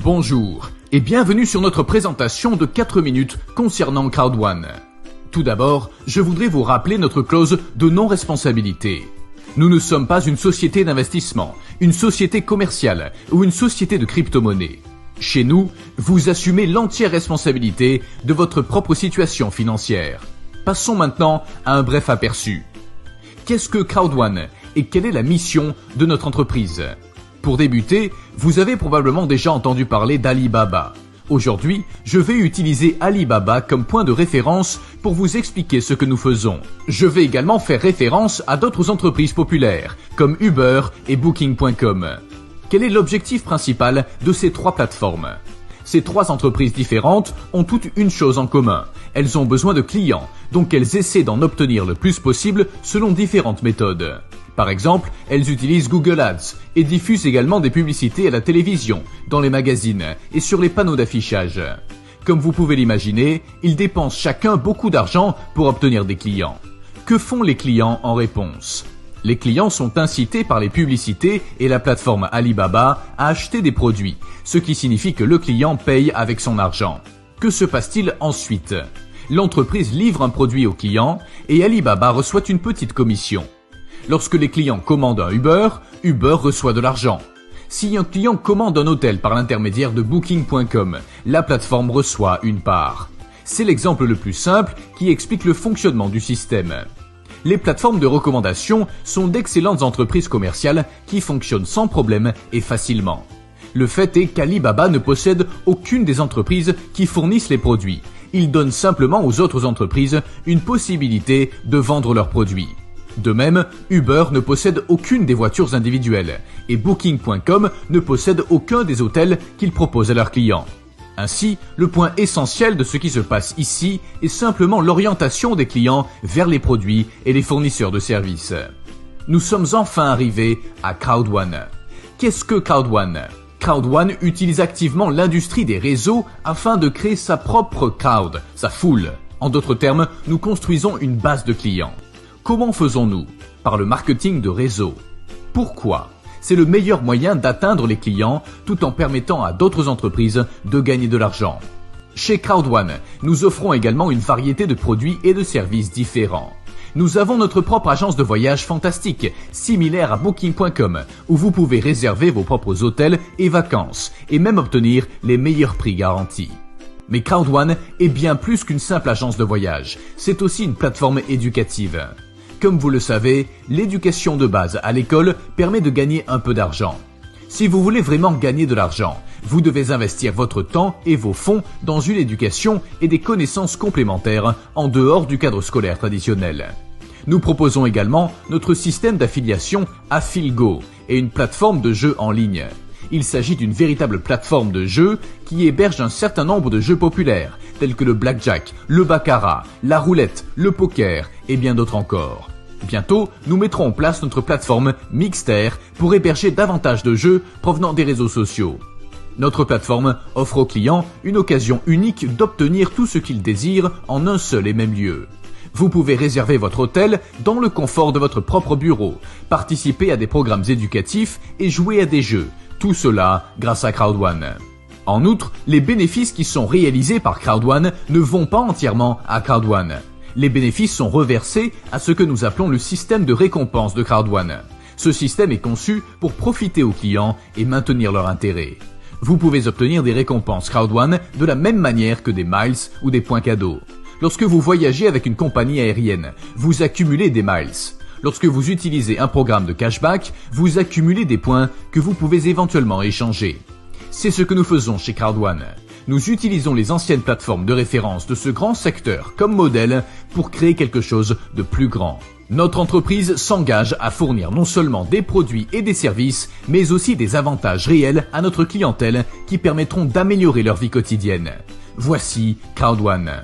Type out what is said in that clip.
Bonjour et bienvenue sur notre présentation de 4 minutes concernant Crowd1. Tout d'abord, je voudrais vous rappeler notre clause de non-responsabilité. Nous ne sommes pas une société d'investissement, une société commerciale ou une société de crypto-monnaie. Chez nous, vous assumez l'entière responsabilité de votre propre situation financière. Passons maintenant à un bref aperçu. Qu'est-ce que Crowd1 et quelle est la mission de notre entreprise ? Pour débuter, vous avez probablement déjà entendu parler d'Alibaba. Aujourd'hui, je vais utiliser Alibaba comme point de référence pour vous expliquer ce que nous faisons. Je vais également faire référence à d'autres entreprises populaires, comme Uber et Booking.com. Quel est l'objectif principal de ces trois plateformes ? Ces trois entreprises différentes ont toutes une chose en commun. Elles ont besoin de clients, donc elles essaient d'en obtenir le plus possible selon différentes méthodes. Par exemple, elles utilisent Google Ads et diffusent également des publicités à la télévision, dans les magazines et sur les panneaux d'affichage. Comme vous pouvez l'imaginer, ils dépensent chacun beaucoup d'argent pour obtenir des clients. Que font les clients en réponse ? Les clients sont incités par les publicités et la plateforme Alibaba à acheter des produits, ce qui signifie que le client paye avec son argent. Que se passe-t-il ensuite ? L'entreprise livre un produit au client et Alibaba reçoit une petite commission. Lorsque les clients commandent un Uber, Uber reçoit de l'argent. Si un client commande un hôtel par l'intermédiaire de Booking.com, la plateforme reçoit une part. C'est l'exemple le plus simple qui explique le fonctionnement du système. Les plateformes de recommandation sont d'excellentes entreprises commerciales qui fonctionnent sans problème et facilement. Le fait est qu'Alibaba ne possède aucune des entreprises qui fournissent les produits. Il donne simplement aux autres entreprises une possibilité de vendre leurs produits. De même, Uber ne possède aucune des voitures individuelles et Booking.com ne possède aucun des hôtels qu'ils proposent à leurs clients. Ainsi, le point essentiel de ce qui se passe ici est simplement l'orientation des clients vers les produits et les fournisseurs de services. Nous sommes enfin arrivés à Crowd1. Qu'est-ce que Crowd1 ? Crowd1 utilise activement l'industrie des réseaux afin de créer sa propre crowd, sa foule. En d'autres termes, nous construisons une base de clients. Comment faisons-nous ? Par le marketing de réseau. Pourquoi ? C'est le meilleur moyen d'atteindre les clients tout en permettant à d'autres entreprises de gagner de l'argent. Chez Crowd1, nous offrons également une variété de produits et de services différents. Nous avons notre propre agence de voyage fantastique, similaire à Booking.com, où vous pouvez réserver vos propres hôtels et vacances, et même obtenir les meilleurs prix garantis. Mais Crowd1 est bien plus qu'une simple agence de voyage, c'est aussi une plateforme éducative. Comme vous le savez, l'éducation de base à l'école permet de gagner un peu d'argent. Si vous voulez vraiment gagner de l'argent, vous devez investir votre temps et vos fonds dans une éducation et des connaissances complémentaires en dehors du cadre scolaire traditionnel. Nous proposons également notre système d'affiliation AffilGo et une plateforme de jeux en ligne. Il s'agit d'une véritable plateforme de jeux qui héberge un certain nombre de jeux populaires, tels que le blackjack, le baccarat, la roulette, le poker et bien d'autres encore. Bientôt, nous mettrons en place notre plateforme Mixter pour héberger davantage de jeux provenant des réseaux sociaux. Notre plateforme offre aux clients une occasion unique d'obtenir tout ce qu'ils désirent en un seul et même lieu. Vous pouvez réserver votre hôtel dans le confort de votre propre bureau, participer à des programmes éducatifs et jouer à des jeux. Tout cela grâce à Crowd1. En outre, les bénéfices qui sont réalisés par Crowd1 ne vont pas entièrement à Crowd1. Les bénéfices sont reversés à ce que nous appelons le système de récompense de Crowd1. Ce système est conçu pour profiter aux clients et maintenir leur intérêt. Vous pouvez obtenir des récompenses Crowd1 de la même manière que des miles ou des points cadeaux. Lorsque vous voyagez avec une compagnie aérienne, vous accumulez des miles. Lorsque vous utilisez un programme de cashback, vous accumulez des points que vous pouvez éventuellement échanger. C'est ce que nous faisons chez Crowd1. Nous utilisons les anciennes plateformes de référence de ce grand secteur comme modèle pour créer quelque chose de plus grand. Notre entreprise s'engage à fournir non seulement des produits et des services, mais aussi des avantages réels à notre clientèle qui permettront d'améliorer leur vie quotidienne. Voici Crowd1.